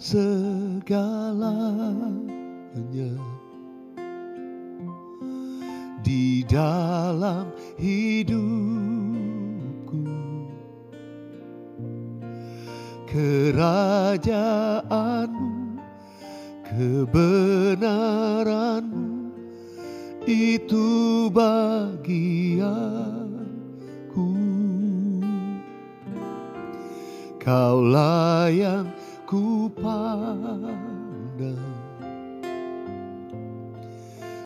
segalanya di dalam hidupku. Kerajaan-Mu, kebenaran-Mu, itu bagianku. Kaulah yang ku pandang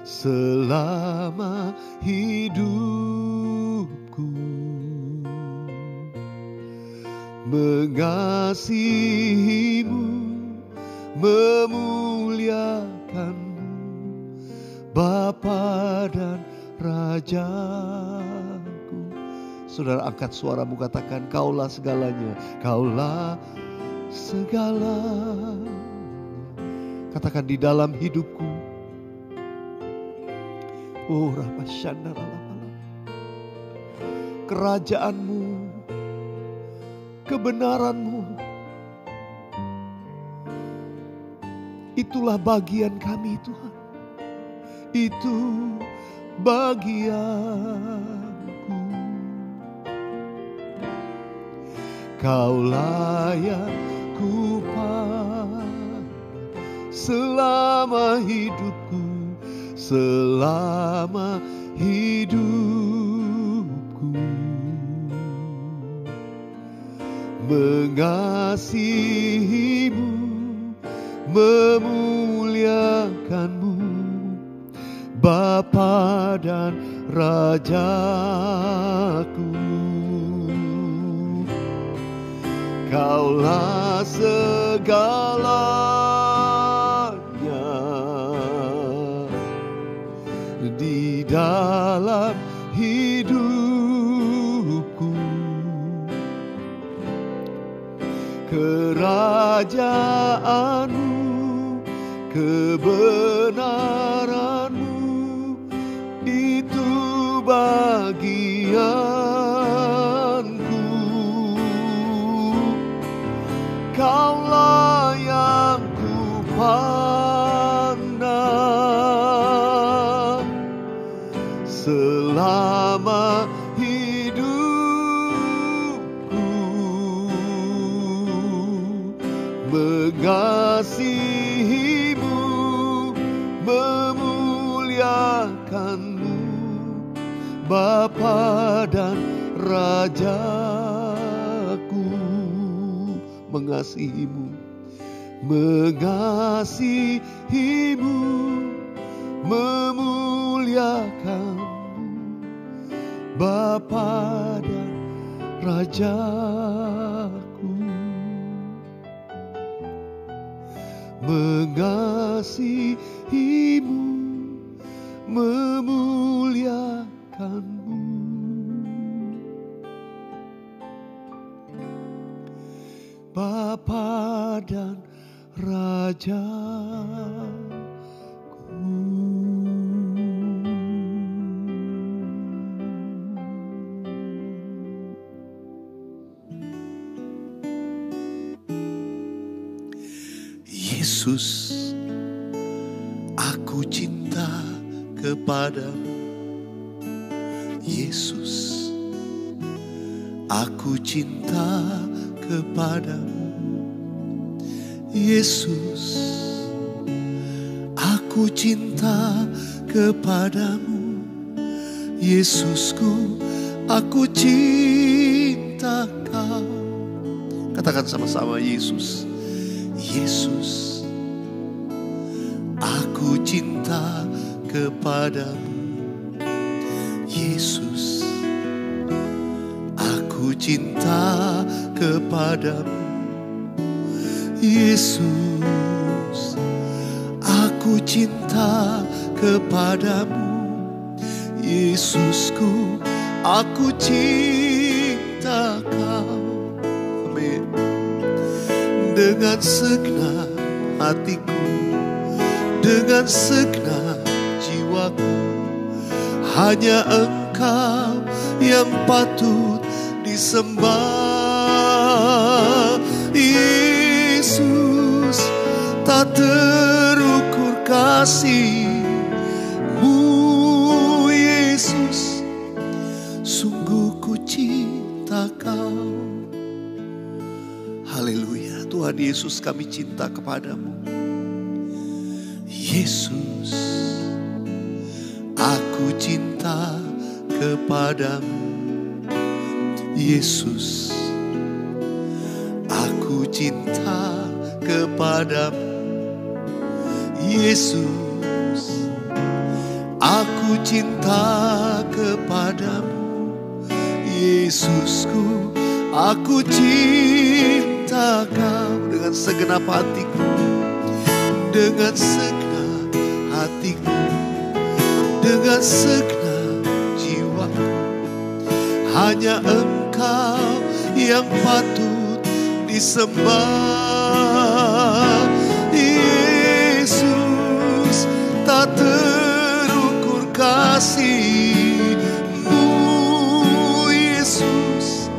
selama hidupku. Mengasihi-Mu, memuliakan-Mu, Bapa dan Rajaku. Saudara, angkat suaramu, katakan, Kaulah segalanya, Kaulah segalanya. Katakan, di dalam hidupku. Oh, Rabbashandaralala. Kerajaan-Mu, kebenaran-Mu, itulah bagian kami, Tuhan. Itu bagianku. Kaulah yang ku pandang selama hidupku, selama hidupku. Mengasihi-Mu, memuliakan-Mu, Bapa dan Rajaku. Kaulah segalanya di dalam hidupku. Kerajaan-Mu, kebenaran-Mu, itu bagianku. Kaulah yang ku pandang selama hidupku. Mengasihi-Mu, memuliakan-Mu, Bapa dan Rajaku. Mengasihi-Mu, mengasihi-Mu, memuliakan-Mu, Bapa dan Rajaku. Mengasihi-Mu, memuliakan-Mu, Bapa dan Rajaku. Yesus, aku cinta kepadamu. Yesus, aku cinta kepadamu. Yesus, aku cinta kepadamu. Yesusku, aku cinta Kau. Katakan sama-sama, Yesus. Yesus, aku cinta kepadamu. Yesus, aku cinta kepadamu. Yesus, aku cinta kepadamu. Yesusku, aku cinta Kau. Amin. Dengan segenap hatiku, dengan segenap jiwaku, hanya Engkau yang patut disembah. Yesus, Haleluya. Tuhan Yesus, kami cinta kepadamu. Yesus, aku cinta kepadamu. Yesus, aku cinta kepadamu. Yesus, aku cinta kepadamu. Yesusku, aku cinta Kau dengan segenap hatiku, dengan segenap hatiku, dengan segenap jiwaku. Hanya Engkau yang patut disembah. Yesus, tak terukur kasih-Mu. Yesus,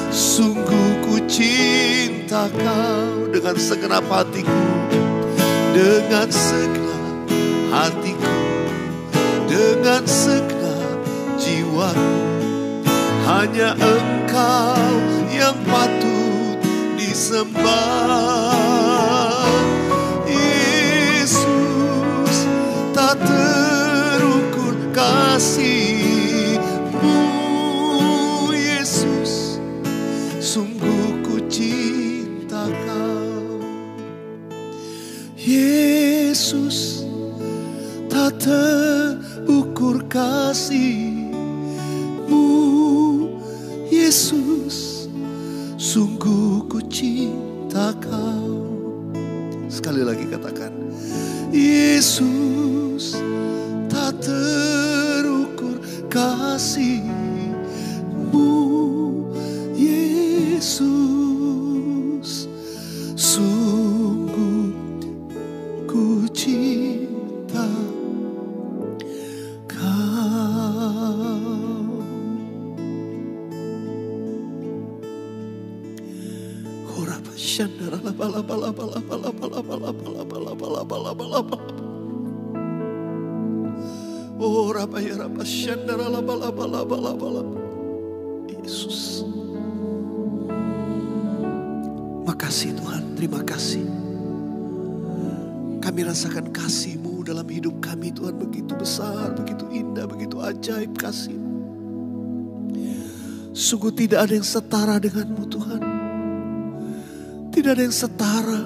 sungguh ku cinta Kau dengan segenap hatiku, dengan segenap hatiku, dengan segenap jiwaku. Hanya Engkau yang patut disembah. Yesus, tak terukur kasih-Mu. Yesus, sungguh ku cinta Kau. Yesus, tak terukur kasih-Mu. Yesus, sungguh ku cinta Kau. Sekali lagi katakan, Yesus, tak terukur kasih-Mu. Yesus, sungguh ku cinta Yesus, makasih Tuhan, terima kasih. Kami rasakan kasih-Mu dalam hidup kami Tuhan, begitu besar, begitu indah, begitu ajaib kasih-Mu. Sungguh tidak ada yang setara dengan-Mu Tuhan. Tidak ada yang setara.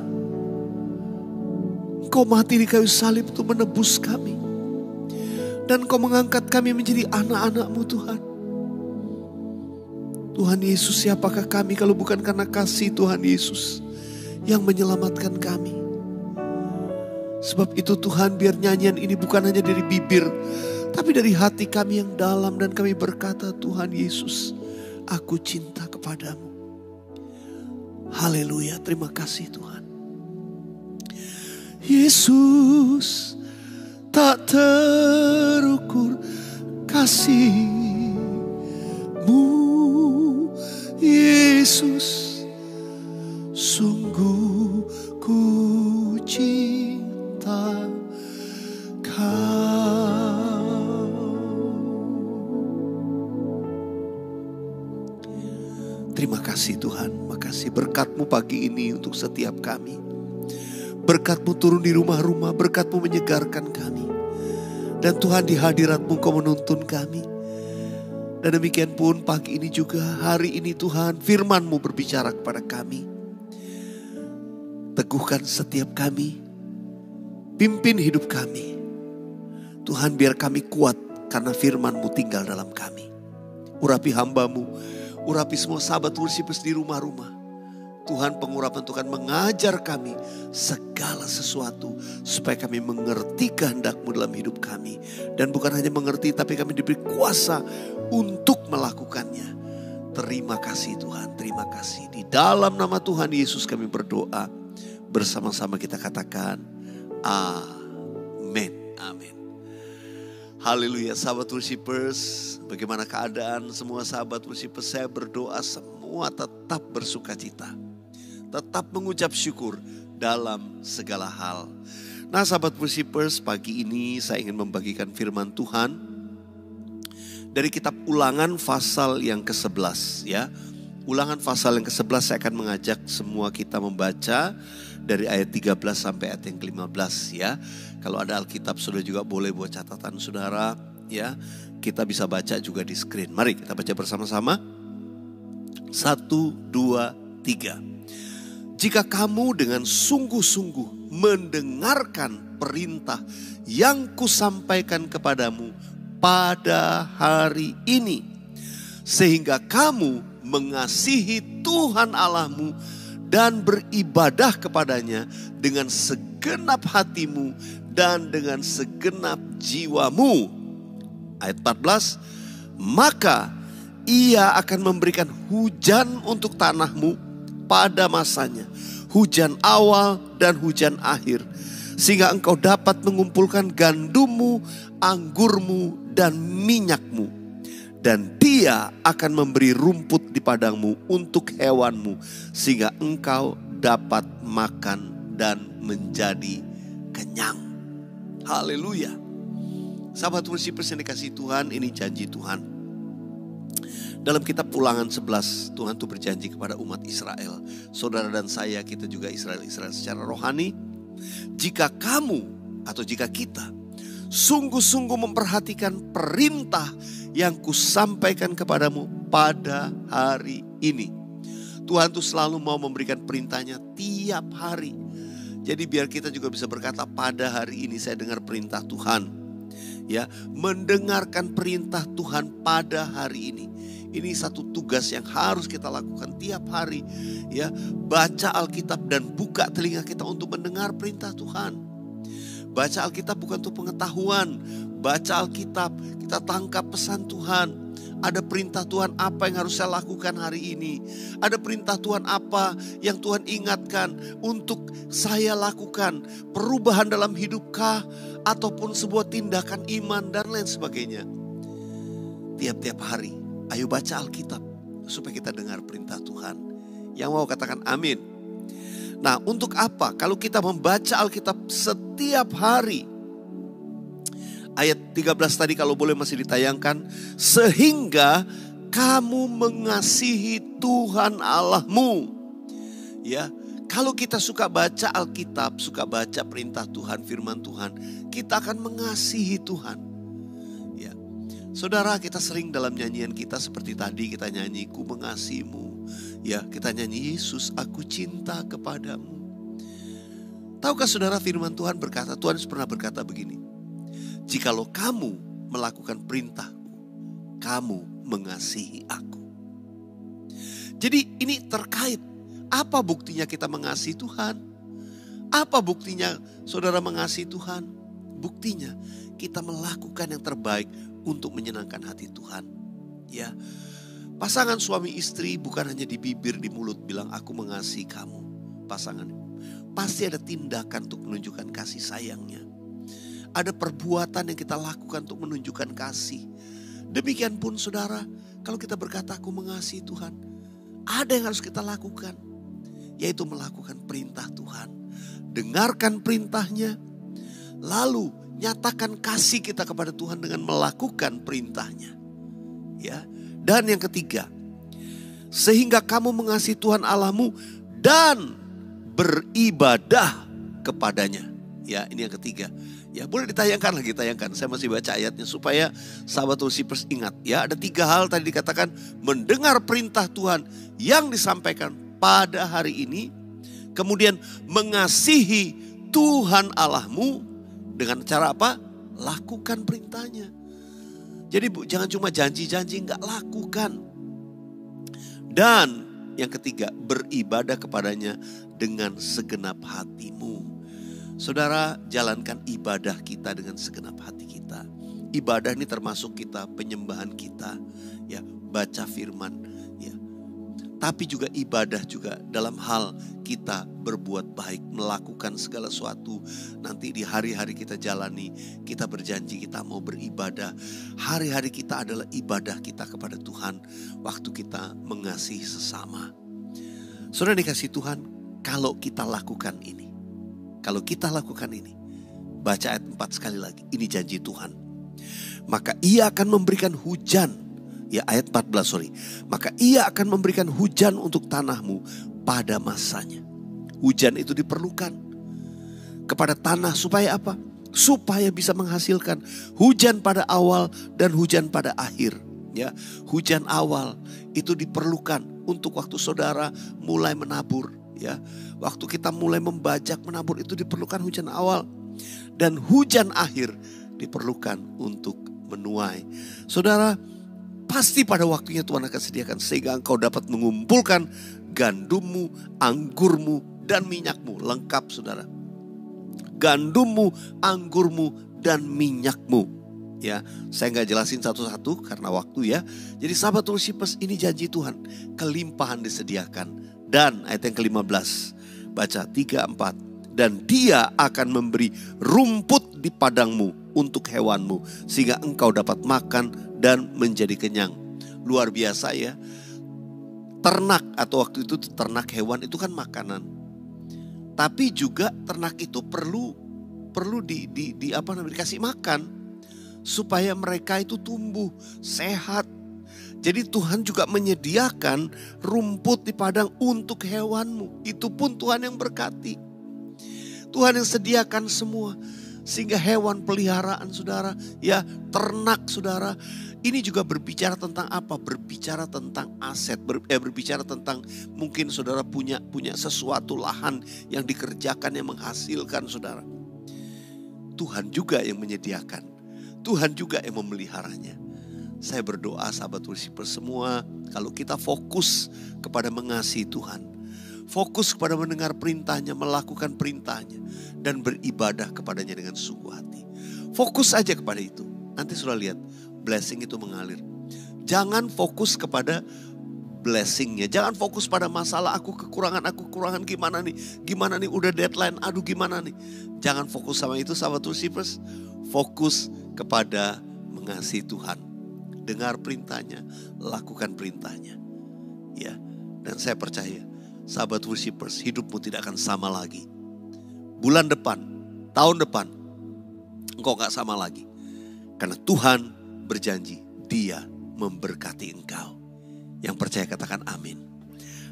Engkau mati di kayu salib untuk menebus kami. Dan Engkau mengangkat kami menjadi anak-anak-Mu Tuhan. Tuhan Yesus, siapakah kami kalau bukan karena kasih Tuhan Yesus yang menyelamatkan kami. Sebab itu Tuhan, biar nyanyian ini bukan hanya dari bibir, tapi dari hati kami yang dalam, dan kami berkata, Tuhan Yesus, aku cinta kepadamu. Haleluya, terima kasih Tuhan. Yesus, tak terukur kasih-Mu. Yesus, sungguh ku cinta Kau. Terima kasih Tuhan, makasih berkat-Mu pagi ini untuk setiap kami. Berkat-Mu turun di rumah-rumah, berkat-Mu menyegarkan kami. Dan Tuhan, di hadirat-Mu Kau menuntun kami. Dan demikian pun pagi ini juga, hari ini Tuhan, firman-Mu berbicara kepada kami. Teguhkan setiap kami, pimpin hidup kami. Tuhan, biar kami kuat karena firman-Mu tinggal dalam kami. Urapi hamba-Mu, urapi semua sahabat worshipers di rumah-rumah. Tuhan, pengurapan Tuhan mengajar kami segala sesuatu supaya kami mengerti kehendak-Mu dalam hidup kami. Dan bukan hanya mengerti, tapi kami diberi kuasa untuk melakukannya. Terima kasih Tuhan, terima kasih. Di dalam nama Tuhan Yesus kami berdoa. Bersama-sama kita katakan amin, amin. Haleluya, sahabat worshipers. Bagaimana keadaan semua sahabat worshipers? Saya berdoa semua tetap bersukacita, tetap mengucap syukur dalam segala hal. Nah sahabat worshipers, pagi ini saya ingin membagikan firman Tuhan dari kitab Ulangan pasal yang ke-11 ya. Ulangan pasal yang ke-11 saya akan mengajak semua kita membaca dari ayat 13 sampai ayat yang ke-15 ya. Kalau ada Alkitab saudara juga boleh buat catatan saudara ya. Kita bisa baca juga di screen. Mari kita baca bersama-sama. 1, 2, 3. Jika kamu dengan sungguh-sungguh mendengarkan perintah yang kusampaikan kepadamu pada hari ini, sehingga kamu mengasihi Tuhan Allahmu dan beribadah kepadanya dengan segenap hatimu dan dengan segenap jiwamu. Ayat 14, maka Ia akan memberikan hujan untuk tanahmu pada masanya, hujan awal dan hujan akhir, sehingga engkau dapat mengumpulkan gandummu, anggurmu, dan minyakmu. Dan Dia akan memberi rumput di padangmu untuk hewanmu, sehingga engkau dapat makan dan menjadi kenyang. Haleluya. Sahabat Worshippers yang dikasihi Tuhan, ini janji Tuhan. Dalam kitab Ulangan 11, Tuhan itu berjanji kepada umat Israel. Saudara dan saya, kita juga Israel secara rohani. Jika kamu atau jika kita sungguh-sungguh memperhatikan perintah yang kusampaikan kepadamu pada hari ini. Tuhan tuh selalu mau memberikan perintahnya tiap hari. Jadi biar kita juga bisa berkata pada hari ini saya dengar perintah Tuhan. Ya, mendengarkan perintah Tuhan pada hari ini. Ini satu tugas yang harus kita lakukan tiap hari. Ya, baca Alkitab dan buka telinga kita untuk mendengar perintah Tuhan. Baca Alkitab bukan untuk pengetahuan. Baca Alkitab, kita tangkap pesan Tuhan. Ada perintah Tuhan apa yang harus saya lakukan hari ini. Ada perintah Tuhan apa yang Tuhan ingatkan untuk saya lakukan. Perubahan dalam hidupkah ataupun sebuah tindakan iman dan lain sebagainya. Tiap-tiap hari, ayo baca Alkitab supaya kita dengar perintah Tuhan. Yang mau katakan amin. Nah, untuk apa? Kalau kita membaca Alkitab setiap hari. Ayat 13 tadi kalau boleh masih ditayangkan. Sehingga kamu mengasihi Tuhan Allahmu. Ya, kalau kita suka baca Alkitab, suka baca perintah Tuhan, firman Tuhan, kita akan mengasihi Tuhan. Ya, saudara, kita sering dalam nyanyian kita seperti tadi kita nyanyi, ku mengasihimu. Ya, kita nyanyi, Yesus aku cinta kepadamu. Tahukah saudara firman Tuhan berkata, Tuhan pernah berkata begini. Jikalau kamu melakukan perintahku, kamu mengasihi aku. Jadi ini terkait. Apa buktinya kita mengasihi Tuhan? Apa buktinya saudara mengasihi Tuhan? Buktinya kita melakukan yang terbaik untuk menyenangkan hati Tuhan. Ya, pasangan suami istri bukan hanya di bibir, di mulut bilang aku mengasihi kamu. Pasangan pasti ada tindakan untuk menunjukkan kasih sayangnya. Ada perbuatan yang kita lakukan untuk menunjukkan kasih. Demikian pun saudara, kalau kita berkata aku mengasihi Tuhan, ada yang harus kita lakukan, yaitu melakukan perintah Tuhan. Dengarkan perintahnya, lalu nyatakan kasih kita kepada Tuhan dengan melakukan perintahnya. Ya. Dan yang ketiga, sehingga kamu mengasihi Tuhan Allahmu dan beribadah kepadanya. Ya, ini yang ketiga. Ya, boleh ditayangkan lagi, tayangkan. Saya masih baca ayatnya supaya sahabat Worshippers ingat. Ya, ada 3 hal tadi dikatakan. Mendengar perintah Tuhan yang disampaikan pada hari ini. Kemudian mengasihi Tuhan Allahmu dengan cara apa? Lakukan perintahnya. Jadi jangan cuma janji-janji, enggak, lakukan. Dan yang ketiga, beribadah kepadanya dengan segenap hatimu. Saudara, jalankan ibadah kita dengan segenap hati kita. Ibadah ini termasuk kita, penyembahan kita, ya, baca firman, ya. Tapi juga ibadah juga dalam hal kita berbuat baik, melakukan segala sesuatu. Nanti di hari-hari kita jalani, kita berjanji kita mau beribadah. Hari-hari kita adalah ibadah kita kepada Tuhan. Waktu kita mengasihi sesama. Saudara dikasihi Tuhan, kalau kita lakukan ini. Kalau kita lakukan ini, baca ayat 4 sekali lagi, ini janji Tuhan. Maka Ia akan memberikan hujan Ya ayat 14 sorry. Maka ia akan memberikan hujan untuk tanahmu pada masanya. Hujan itu diperlukan kepada tanah supaya apa? Supaya bisa menghasilkan hujan pada awal dan hujan pada akhir. Ya, hujan awal itu diperlukan untuk waktu saudara mulai menabur. Ya, waktu kita mulai membajak menabur itu diperlukan hujan awal. Dan hujan akhir diperlukan untuk menuai. Saudara, pasti pada waktunya Tuhan akan sediakan sehingga engkau dapat mengumpulkan gandummu, anggurmu, dan minyakmu. Lengkap saudara. Gandummu, anggurmu, dan minyakmu. Ya, saya nggak jelasin satu-satu karena waktu ya. Jadi sahabat worshipers, ini janji Tuhan. Kelimpahan disediakan. Dan ayat yang ke-15. Baca 3-4. Dan dia akan memberi rumput di padangmu untuk hewanmu. Sehingga engkau dapat makan dan menjadi kenyang. Luar biasa ya. Ternak atau waktu itu ternak hewan itu kan makanan. Tapi juga ternak itu perlu dikasih makan supaya mereka itu tumbuh sehat. Jadi Tuhan juga menyediakan rumput di padang untuk hewanmu. Itu pun Tuhan yang berkati. Tuhan yang sediakan semua. Sehingga hewan peliharaan saudara, ya ternak saudara. Ini juga berbicara tentang apa? Berbicara tentang aset, berbicara tentang mungkin saudara punya sesuatu lahan yang dikerjakan yang menghasilkan saudara. Tuhan juga yang menyediakan, Tuhan juga yang memeliharanya. Saya berdoa sahabat worshipers semua, kalau kita fokus kepada mengasihi Tuhan, fokus kepada mendengar perintahnya, melakukan perintahnya, dan beribadah kepadanya dengan sungguh hati. Fokus aja kepada itu. Nanti sudah lihat, blessing itu mengalir. Jangan fokus kepada blessingnya. Jangan fokus pada masalah aku kekurangan gimana nih udah deadline, aduh gimana nih. Jangan fokus sama itu sahabat worshipers. Fokus kepada mengasihi Tuhan. Dengar perintahnya, lakukan perintahnya. Ya, dan saya percaya sahabat worshipers, hidupmu tidak akan sama lagi. Bulan depan, tahun depan, engkau gak sama lagi. Karena Tuhan berjanji, dia memberkati engkau. Yang percaya katakan amin.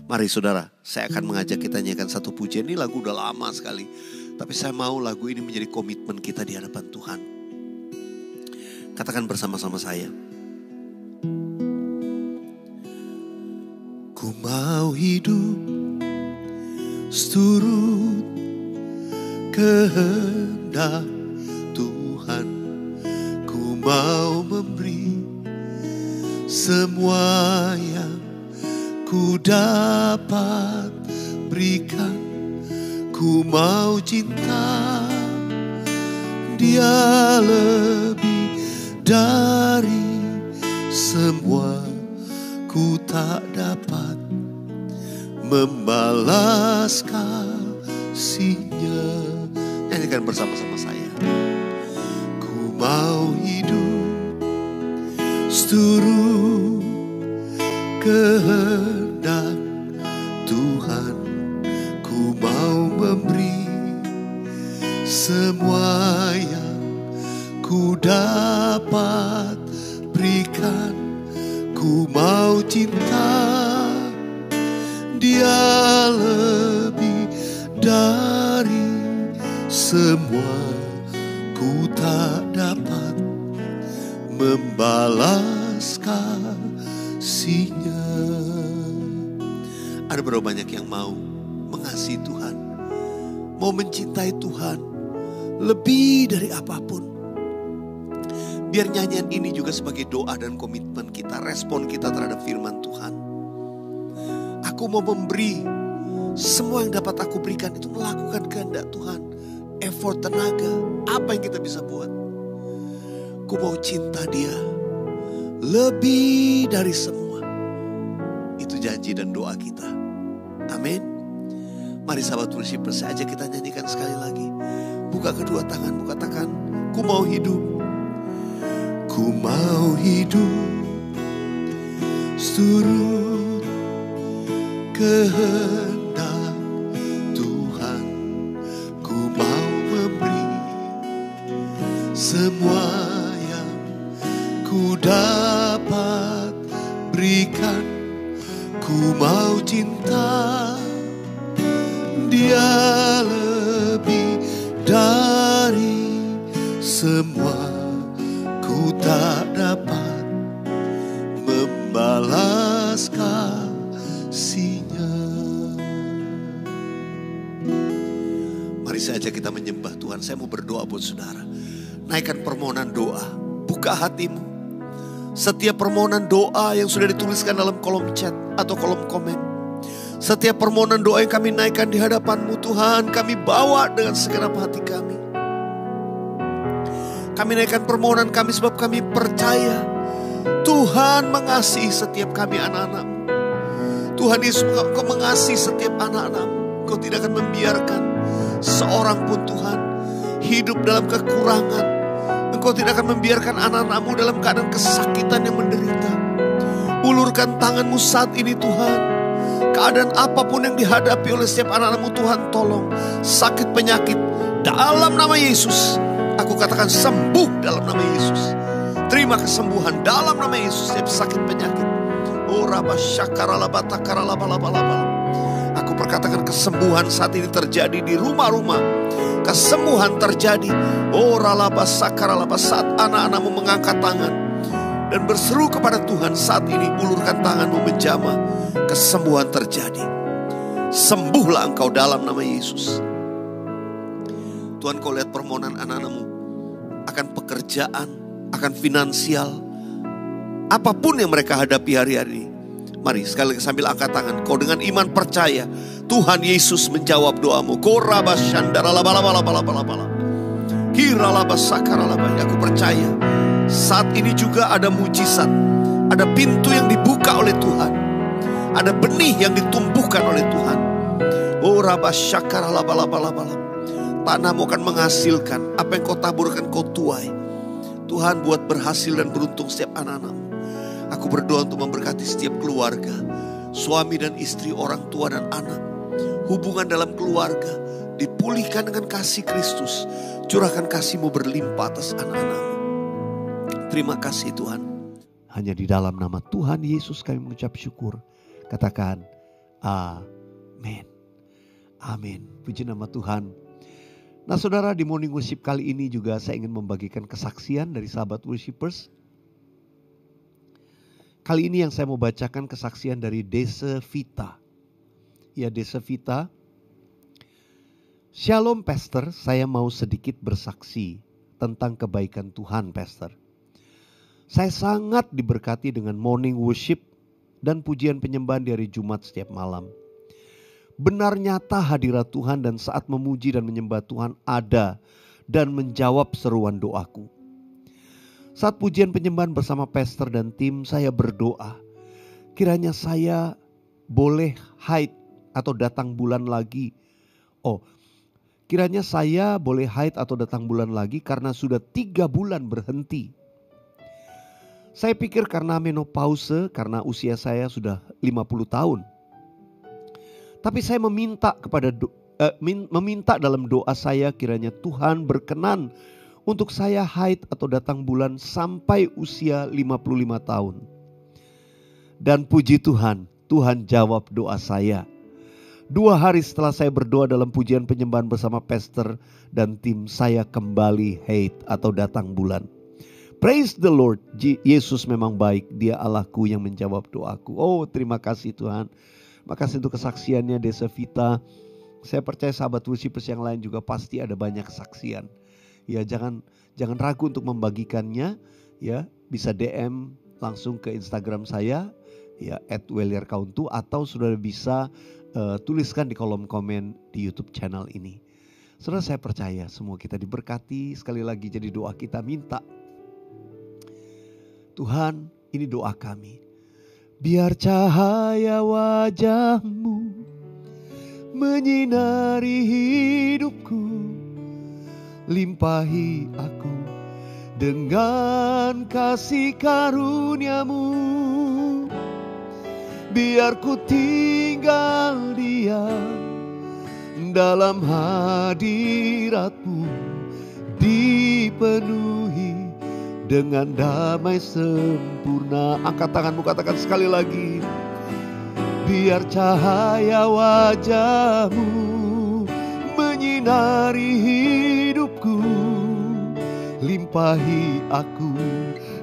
Mari saudara, saya akan mengajak kita nyanyikan satu pujian. Ini lagu udah lama sekali. Tapi saya mau lagu ini menjadi komitmen kita di hadapan Tuhan. Katakan bersama-sama saya. Ku mau hidup seturut kehendak Tuhan. Ku mau memberi semua yang ku dapat berikan. Ku mau cinta dia lebih dari semua. Ku tak dapat membalas kasihnya. Nyanyikan bersama-sama saya. Ku mau hidup seturut kehendak Tuhan. Ku mau memberi semua yang ku dapat berikan. Ku mau cinta dia lebih dari semua. Ku tak dapat membalas kasihnya. Ada berapa banyak yang mau mengasihi Tuhan, mau mencintai Tuhan lebih dari apapun. Biar nyanyian ini juga sebagai doa dan komitmen kita, respon kita terhadap firman Tuhan. Aku mau memberi semua yang dapat aku berikan, itu melakukan kehendak Tuhan. Effort, tenaga, apa yang kita bisa buat. Ku mau cinta dia lebih dari semua. Itu janji dan doa kita. Amin. Mari sahabat worshipers, saja kita nyanyikan sekali lagi. Buka kedua tanganmu, katakan, ku mau hidup. Ku mau hidup seturut kehendak Tuhan. Ku mau memberi semua yang ku dapat mau cinta Dia lebih dari semua. Ku tak dapat membalas kasih-Nya. Mari saja kita menyembah Tuhan. Saya mau berdoa buat saudara. Naikkan permohonan doa. Buka hatimu. Setiap permohonan doa yang sudah dituliskan dalam kolom chat atau kolom komen. Setiap permohonan doa yang kami naikkan di hadapan-Mu Tuhan, kami bawa dengan segenap hati kami. Kami naikkan permohonan kami sebab kami percaya Tuhan mengasihi setiap kami anak-anak-Mu. Tuhan Yesus, Engkau mengasihi setiap anak-anak-Mu. Engkau tidak akan membiarkan seorang pun Tuhan hidup dalam kekurangan. Engkau tidak akan membiarkan anak-anak-Mu dalam keadaan kesakitan yang menderita. Ulurkan tangan-Mu saat ini Tuhan. Keadaan apapun yang dihadapi oleh setiap anak-anak-Mu Tuhan, tolong. Sakit penyakit dalam nama Yesus, aku katakan sembuh dalam nama Yesus. Terima kesembuhan dalam nama Yesus setiap sakit penyakit. Aku perkatakan kesembuhan saat ini terjadi di rumah-rumah. Kesembuhan terjadi. Saat anak-anak-Mu mengangkat tangan dan berseru kepada Tuhan saat ini, ulurkan tangan-Mu menjamah. Kesembuhan terjadi. Sembuhlah Engkau dalam nama Yesus. Tuhan, Kau lihat permohonan anak-anak-Mu akan pekerjaan, akan finansial, apapun yang mereka hadapi hari-hari ini. Mari sekali lagi sambil angkat tangan, kau dengan iman percaya Tuhan Yesus menjawab doamu. Aku percaya saat ini juga ada mujizat, ada pintu yang dibuka oleh Tuhan, ada benih yang ditumbuhkan oleh Tuhan. Tanahmu akan menghasilkan apa yang kau taburkan, kau tuai. Tuhan buat berhasil dan beruntung setiap anak-anak-Mu. Aku berdoa untuk memberkati setiap keluarga, suami dan istri, orang tua dan anak. Hubungan dalam keluarga dipulihkan dengan kasih Kristus. Curahkan kasih-Mu berlimpah atas anak-anak-Mu. Terima kasih Tuhan. Hanya di dalam nama Tuhan Yesus kami mengucap syukur. Katakan amin. Amin. Puji nama Tuhan. Nah saudara, di Morning Worship kali ini juga saya ingin membagikan kesaksian dari sahabat worshipers. Kali ini yang saya mau bacakan kesaksian dari Desa Vita. Ya, Desa Vita. Shalom Pastor, saya mau sedikit bersaksi tentang kebaikan Tuhan Pastor. Saya sangat diberkati dengan morning worship dan pujian penyembahan di hari Jumat setiap malam. Benar nyata hadirat Tuhan dan saat memuji dan menyembah Tuhan ada dan menjawab seruan doaku. Saat pujian penyembahan bersama pastor dan tim, saya berdoa, kiranya saya boleh haid atau datang bulan lagi. Kiranya saya boleh haid atau datang bulan lagi karena sudah 3 bulan berhenti. Saya pikir karena menopause, karena usia saya sudah 50 tahun. Tapi saya meminta dalam doa saya kiranya Tuhan berkenan untuk saya haid atau datang bulan sampai usia 55 tahun. Dan puji Tuhan, Tuhan jawab doa saya. 2 hari setelah saya berdoa dalam pujian penyembahan bersama pastor dan tim, saya kembali haid atau datang bulan. Praise the Lord, Yesus memang baik, Dia Allahku yang menjawab doaku. Terima kasih Tuhan. Makasih untuk kesaksiannya Desa Vita. Saya percaya sahabat worshipers yang lain juga pasti ada banyak kesaksian. Ya, jangan ragu untuk membagikannya. Ya, bisa DM langsung ke Instagram saya, ya @weliarkauntu, atau sudah bisa tuliskan di kolom komen di YouTube channel ini. Saudara, saya percaya semua kita diberkati. Sekali lagi jadi doa kita, minta Tuhan, ini doa kami. Biar cahaya wajah-Mu menyinari hidupku, limpahi aku dengan kasih karunia-Mu. Biar ku tinggal diam dalam hadirat-Mu, dipenuhi dengan damai sempurna. Angkat tanganmu, katakan sekali lagi. Biar cahaya wajah-Mu menyinari hidupku. Limpahi aku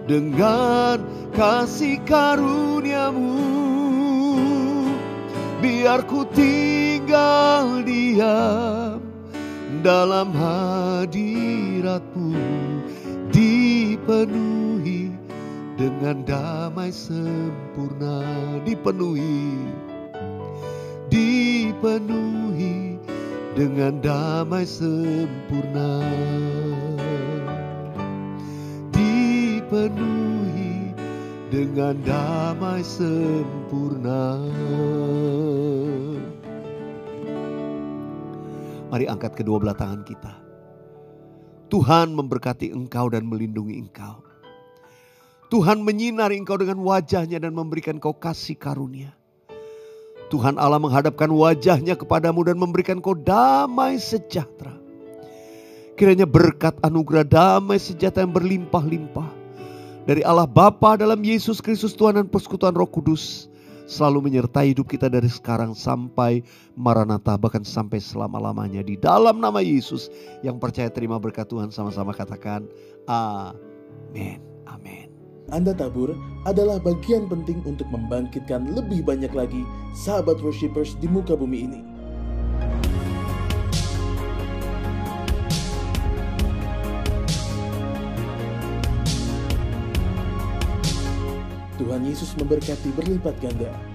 dengan kasih karunia-Mu. Biar ku tinggal diam dalam hadirat-Mu. Dipenuhi dengan damai sempurna. Dipenuhi dengan damai sempurna. Dipenuhi dengan damai sempurna. Mari angkat kedua belah tangan kita. Tuhan memberkati engkau dan melindungi engkau. Tuhan menyinari engkau dengan wajah-Nya dan memberikan kau kasih karunia. Tuhan Allah menghadapkan wajah-Nya kepadamu dan memberikan kau damai sejahtera. Kiranya berkat anugerah damai sejahtera yang berlimpah-limpah dari Allah Bapa dalam Yesus Kristus Tuhan dan persekutuan Roh Kudus selalu menyertai hidup kita dari sekarang sampai Maranatha, bahkan sampai selama-lamanya. Di dalam nama Yesus, yang percaya terima berkat Tuhan sama-sama katakan amin. Amin. Anda Tabur adalah bagian penting untuk membangkitkan lebih banyak lagi sahabat worshipers di muka bumi ini. Tuhan Yesus memberkati berlipat ganda.